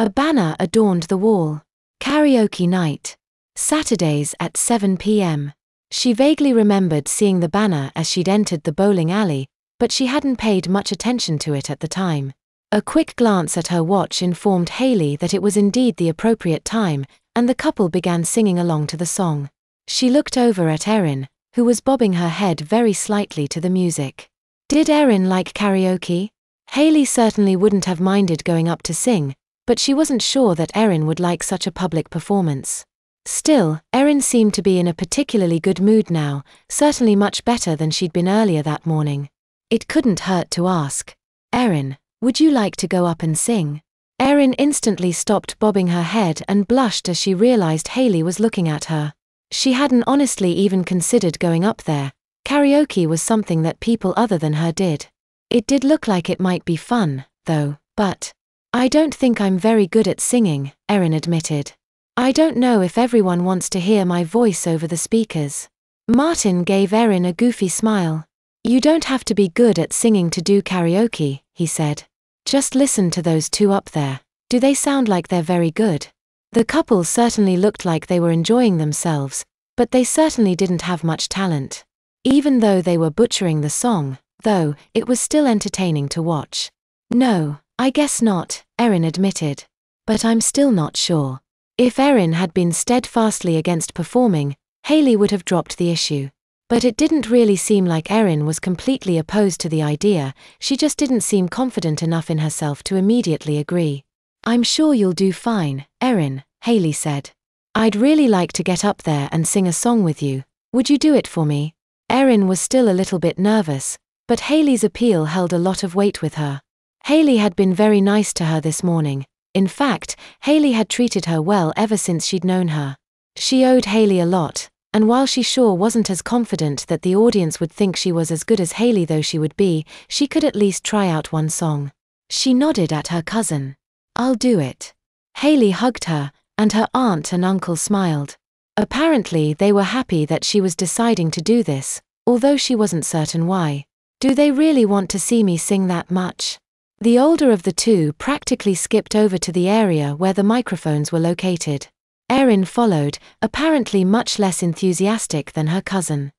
A banner adorned the wall. Karaoke night. Saturdays at 7 p.m. She vaguely remembered seeing the banner as she'd entered the bowling alley, but she hadn't paid much attention to it at the time. A quick glance at her watch informed Hayley that it was indeed the appropriate time, and the couple began singing along to the song. She looked over at Erin, who was bobbing her head very slightly to the music. Did Erin like karaoke? Hayley certainly wouldn't have minded going up to sing, but she wasn't sure that Erin would like such a public performance. Still, Erin seemed to be in a particularly good mood now, certainly much better than she'd been earlier that morning. It couldn't hurt to ask, "Erin, would you like to go up and sing?" Erin instantly stopped bobbing her head and blushed as she realized Hayley was looking at her. She hadn't honestly even considered going up there. Karaoke was something that people other than her did. It did look like it might be fun, though, but "I don't think I'm very good at singing," Erin admitted. "I don't know if everyone wants to hear my voice over the speakers." Martin gave Erin a goofy smile. "You don't have to be good at singing to do karaoke," he said. "Just listen to those two up there. Do they sound like they're very good?" The couple certainly looked like they were enjoying themselves, but they certainly didn't have much talent. Even though they were butchering the song, though, it was still entertaining to watch. "No, I guess not," Erin admitted. "But I'm still not sure." If Erin had been steadfastly against performing, Hayley would have dropped the issue. But it didn't really seem like Erin was completely opposed to the idea, she just didn't seem confident enough in herself to immediately agree. "I'm sure you'll do fine, Erin," Hayley said. "I'd really like to get up there and sing a song with you. Would you do it for me?" Erin was still a little bit nervous, but Hayley's appeal held a lot of weight with her. Hayley had been very nice to her this morning. In fact, Hayley had treated her well ever since she'd known her. She owed Hayley a lot, and while she sure wasn't as confident that the audience would think she was as good as Hayley though she would be, she could at least try out one song. She nodded at her cousin. "I'll do it." Hayley hugged her, and her aunt and uncle smiled. Apparently they were happy that she was deciding to do this, although she wasn't certain why. "Do they really want to see me sing that much?" The older of the two practically skipped over to the area where the microphones were located. Erin followed, apparently much less enthusiastic than her cousin.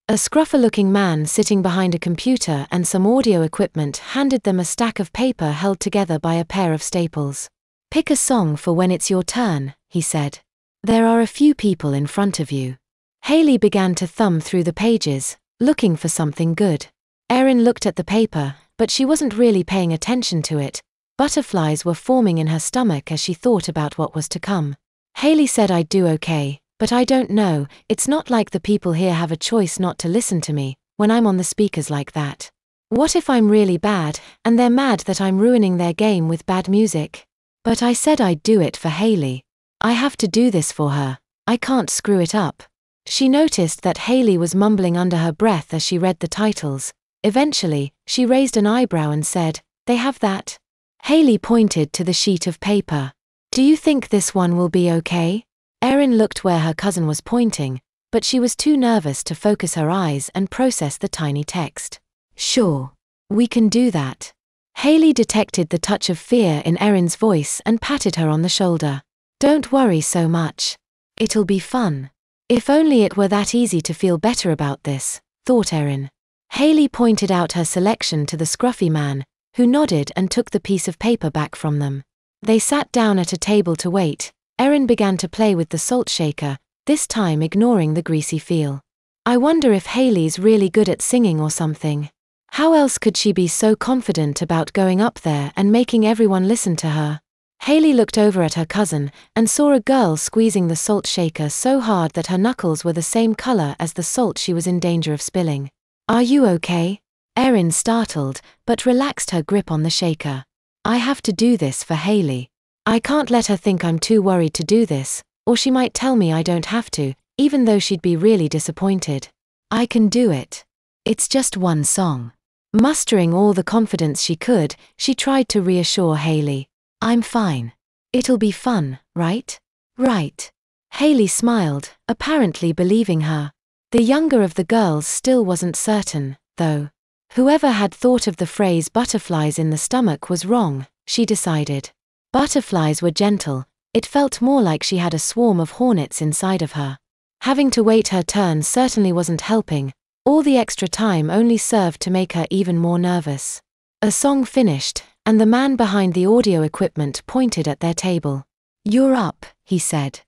A scruffer-looking man sitting behind a computer and some audio equipment handed them a stack of paper held together by a pair of staples. "Pick a song for when it's your turn," he said. "There are a few people in front of you." Hayley began to thumb through the pages, looking for something good. Erin looked at the paper, but she wasn't really paying attention to it. Butterflies were forming in her stomach as she thought about what was to come. Hayley said, "I'd do okay, but I don't know, it's not like the people here have a choice not to listen to me, when I'm on the speakers like that. What if I'm really bad, and they're mad that I'm ruining their game with bad music? But I said I'd do it for Hayley. I have to do this for her, I can't screw it up." She noticed that Hayley was mumbling under her breath as she read the titles. Eventually, she raised an eyebrow and said, "They have that?" Hayley pointed to the sheet of paper. "Do you think this one will be okay?" Erin looked where her cousin was pointing, but she was too nervous to focus her eyes and process the tiny text. "Sure. We can do that." Hayley detected the touch of fear in Erin's voice and patted her on the shoulder. "Don't worry so much. It'll be fun." If only it were that easy to feel better about this, thought Erin. Hayley pointed out her selection to the scruffy man, who nodded and took the piece of paper back from them. They sat down at a table to wait. Erin began to play with the salt shaker, this time ignoring the greasy feel. "I wonder if Hayley's really good at singing or something. How else could she be so confident about going up there and making everyone listen to her?" Hayley looked over at her cousin and saw a girl squeezing the salt shaker so hard that her knuckles were the same color as the salt she was in danger of spilling. "Are you okay?" Erin startled, but relaxed her grip on the shaker. "I have to do this for Hayley. I can't let her think I'm too worried to do this, or she might tell me I don't have to, even though she'd be really disappointed. I can do it. It's just one song." Mustering all the confidence she could, she tried to reassure Hayley. "I'm fine. It'll be fun, right?" "Right." Hayley smiled, apparently believing her. The younger of the girls still wasn't certain, though. Whoever had thought of the phrase butterflies in the stomach was wrong, she decided. Butterflies were gentle. It felt more like she had a swarm of hornets inside of her. Having to wait her turn certainly wasn't helping. All the extra time only served to make her even more nervous. A song finished, and the man behind the audio equipment pointed at their table. "You're up," he said.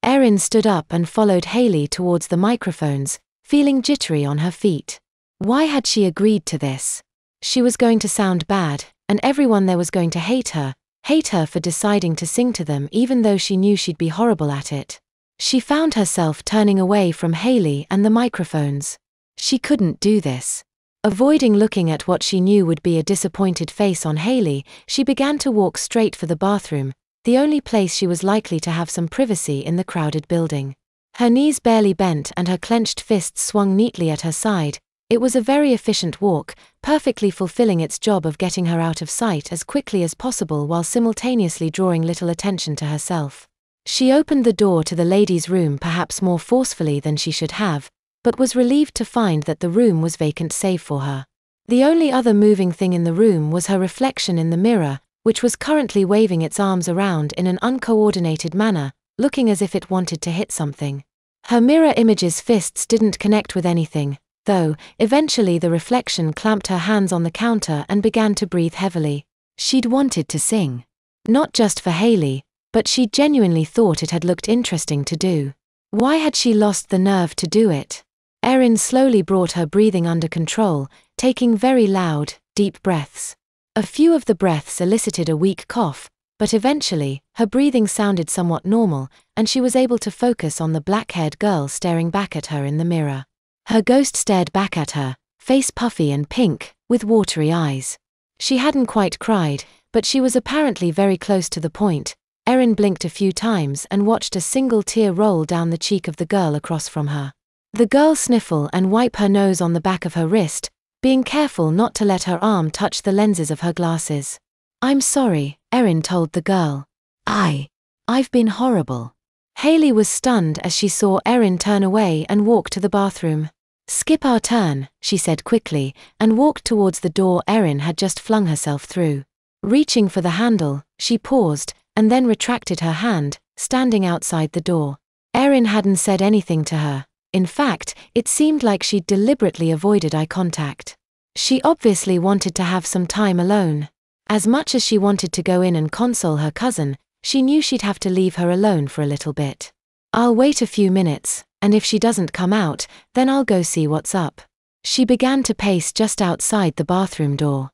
Erin stood up and followed Hayley towards the microphones, feeling jittery on her feet. Why had she agreed to this? She was going to sound bad, and everyone there was going to hate her for deciding to sing to them even though she knew she'd be horrible at it. She found herself turning away from Hayley and the microphones. She couldn't do this. Avoiding looking at what she knew would be a disappointed face on Hayley, she began to walk straight for the bathroom, the only place she was likely to have some privacy in the crowded building. Her knees barely bent and her clenched fists swung neatly at her side. It was a very efficient walk, perfectly fulfilling its job of getting her out of sight as quickly as possible while simultaneously drawing little attention to herself. She opened the door to the ladies' room perhaps more forcefully than she should have, but was relieved to find that the room was vacant save for her. The only other moving thing in the room was her reflection in the mirror, which was currently waving its arms around in an uncoordinated manner, looking as if it wanted to hit something. Her mirror image's fists didn't connect with anything, though. Eventually the reflection clamped her hands on the counter and began to breathe heavily. She'd wanted to sing. Not just for Hayley, but she genuinely thought it had looked interesting to do. Why had she lost the nerve to do it? Erin slowly brought her breathing under control, taking very loud, deep breaths. A few of the breaths elicited a weak cough, but eventually, her breathing sounded somewhat normal, and she was able to focus on the black-haired girl staring back at her in the mirror. Her ghost stared back at her, face puffy and pink, with watery eyes. She hadn't quite cried, but she was apparently very close to the point. Erin blinked a few times and watched a single tear roll down the cheek of the girl across from her. The girl sniffle and wipe her nose on the back of her wrist, being careful not to let her arm touch the lenses of her glasses. "I'm sorry," Erin told the girl. I've been horrible." Hayley was stunned as she saw Erin turn away and walk to the bathroom. "Skip our turn," she said quickly, and walked towards the door Erin had just flung herself through. Reaching for the handle, she paused, and then retracted her hand, standing outside the door. Erin hadn't said anything to her. In fact, it seemed like she'd deliberately avoided eye contact. She obviously wanted to have some time alone. As much as she wanted to go in and console her cousin, she knew she'd have to leave her alone for a little bit. "I'll wait a few minutes, and if she doesn't come out, then I'll go see what's up." She began to pace just outside the bathroom door.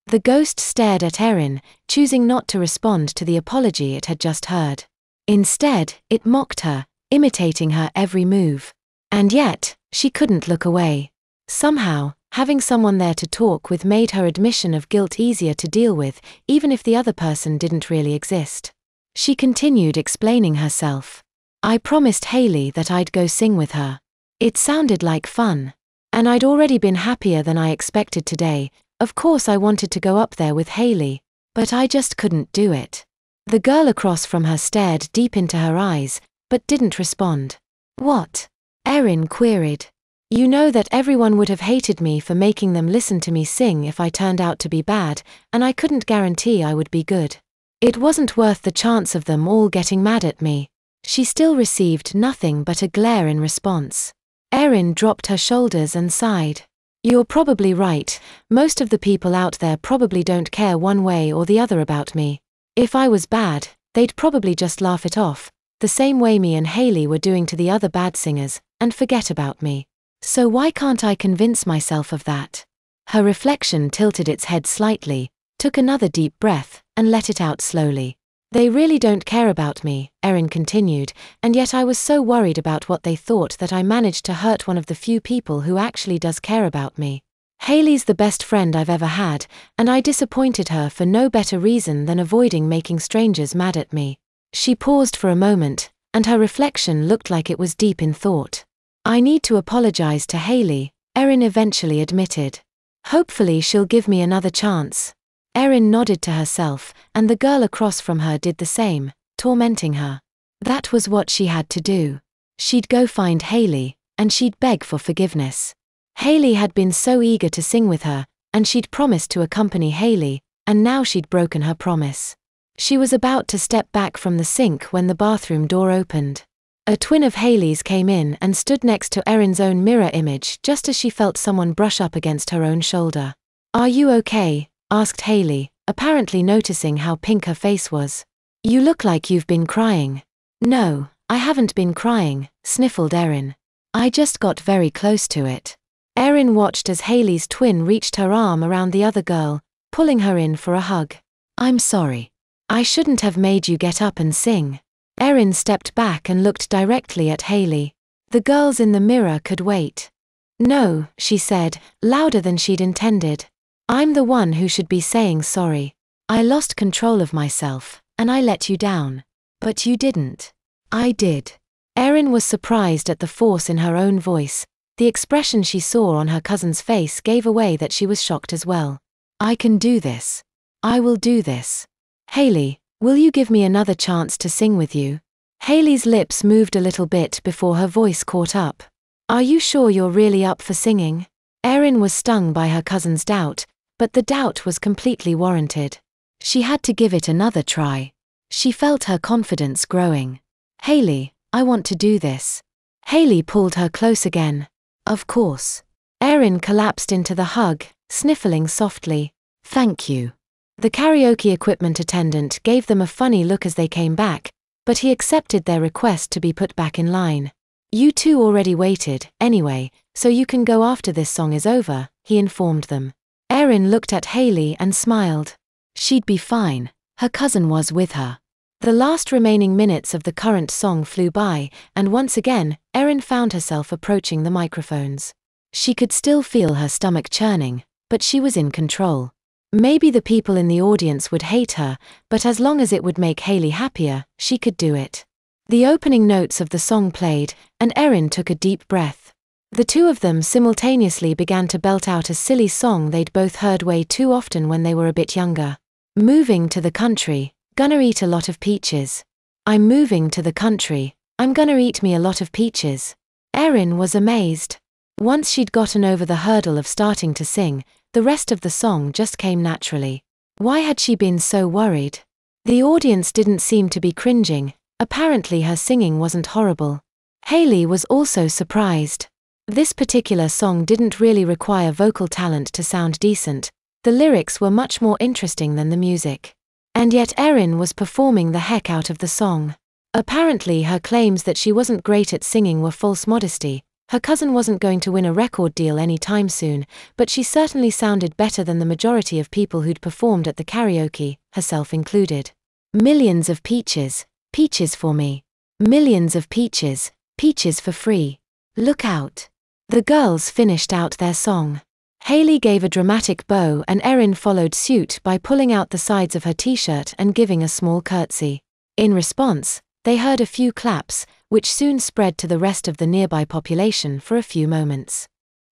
The ghost stared at Erin, choosing not to respond to the apology it had just heard. Instead, it mocked her, imitating her every move. And yet, she couldn't look away. Somehow, having someone there to talk with made her admission of guilt easier to deal with, even if the other person didn't really exist. She continued explaining herself. "I promised Hayley that I'd go sing with her. It sounded like fun. And I'd already been happier than I expected today. Of course I wanted to go up there with Hayley, but I just couldn't do it." The girl across from her stared deep into her eyes, but didn't respond. "What?" Erin queried. "You know that everyone would have hated me for making them listen to me sing if I turned out to be bad, and I couldn't guarantee I would be good. It wasn't worth the chance of them all getting mad at me." She still received nothing but a glare in response. Erin dropped her shoulders and sighed. "You're probably right. Most of the people out there probably don't care one way or the other about me. If I was bad, they'd probably just laugh it off, the same way me and Hayley were doing to the other bad singers, and forget about me. So why can't I convince myself of that?" Her reflection tilted its head slightly, took another deep breath, and let it out slowly. "They really don't care about me," Erin continued, "and yet I was so worried about what they thought that I managed to hurt one of the few people who actually does care about me. Hayley's the best friend I've ever had, and I disappointed her for no better reason than avoiding making strangers mad at me." She paused for a moment, and her reflection looked like it was deep in thought. "I need to apologize to Hayley," Erin eventually admitted. "Hopefully she'll give me another chance." Erin nodded to herself, and the girl across from her did the same, tormenting her. That was what she had to do. She'd go find Hayley, and she'd beg for forgiveness. Hayley had been so eager to sing with her, and she'd promised to accompany Hayley, and now she'd broken her promise. She was about to step back from the sink when the bathroom door opened. A twin of Hayley's came in and stood next to Erin's own mirror image just as she felt someone brush up against her own shoulder. "Are you okay?" asked Hayley, apparently noticing how pink her face was. "You look like you've been crying." "No, I haven't been crying," sniffled Erin. "I just got very close to it." Erin watched as Hayley's twin reached her arm around the other girl, pulling her in for a hug. "I'm sorry. I shouldn't have made you get up and sing." Erin stepped back and looked directly at Hayley. The girls in the mirror could wait. "No," she said, louder than she'd intended. "I'm the one who should be saying sorry. I lost control of myself, and I let you down. But you didn't." "I did." Erin was surprised at the force in her own voice. The expression she saw on her cousin's face gave away that she was shocked as well. "I can do this. I will do this. Hayley, will you give me another chance to sing with you?" Hayley's lips moved a little bit before her voice caught up. "Are you sure you're really up for singing?" Erin was stung by her cousin's doubt, but the doubt was completely warranted. She had to give it another try. She felt her confidence growing. "Hayley, I want to do this." Hayley pulled her close again. "Of course." Erin collapsed into the hug, sniffling softly. "Thank you." The karaoke equipment attendant gave them a funny look as they came back, but he accepted their request to be put back in line. "You two already waited, anyway, so you can go after this song is over," he informed them. Erin looked at Hayley and smiled. She'd be fine. Her cousin was with her. The last remaining minutes of the current song flew by, and once again, Erin found herself approaching the microphones. She could still feel her stomach churning, but she was in control. Maybe the people in the audience would hate her, but as long as it would make Hayley happier, she could do it. The opening notes of the song played, and Erin took a deep breath. The two of them simultaneously began to belt out a silly song they'd both heard way too often when they were a bit younger. "Moving to the country, gonna eat a lot of peaches. I'm moving to the country, I'm gonna eat me a lot of peaches." Erin was amazed. Once she'd gotten over the hurdle of starting to sing, the rest of the song just came naturally. Why had she been so worried? The audience didn't seem to be cringing. Apparently her singing wasn't horrible. Hayley was also surprised. This particular song didn't really require vocal talent to sound decent. The lyrics were much more interesting than the music. And yet Erin was performing the heck out of the song. Apparently her claims that she wasn't great at singing were false modesty. Her cousin wasn't going to win a record deal anytime soon, but she certainly sounded better than the majority of people who'd performed at the karaoke, herself included. "Millions of peaches, peaches for me. Millions of peaches, peaches for free. Look out." The girls finished out their song. Hayley gave a dramatic bow and Erin followed suit by pulling out the sides of her t-shirt and giving a small curtsy. In response, they heard a few claps, which soon spread to the rest of the nearby population for a few moments.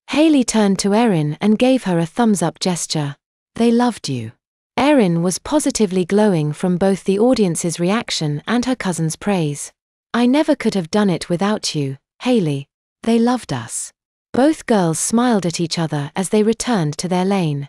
Hayley turned to Erin and gave her a thumbs-up gesture. "They loved you." Erin was positively glowing from both the audience's reaction and her cousin's praise. "I never could have done it without you, Hayley. They loved us." Both girls smiled at each other as they returned to their lane.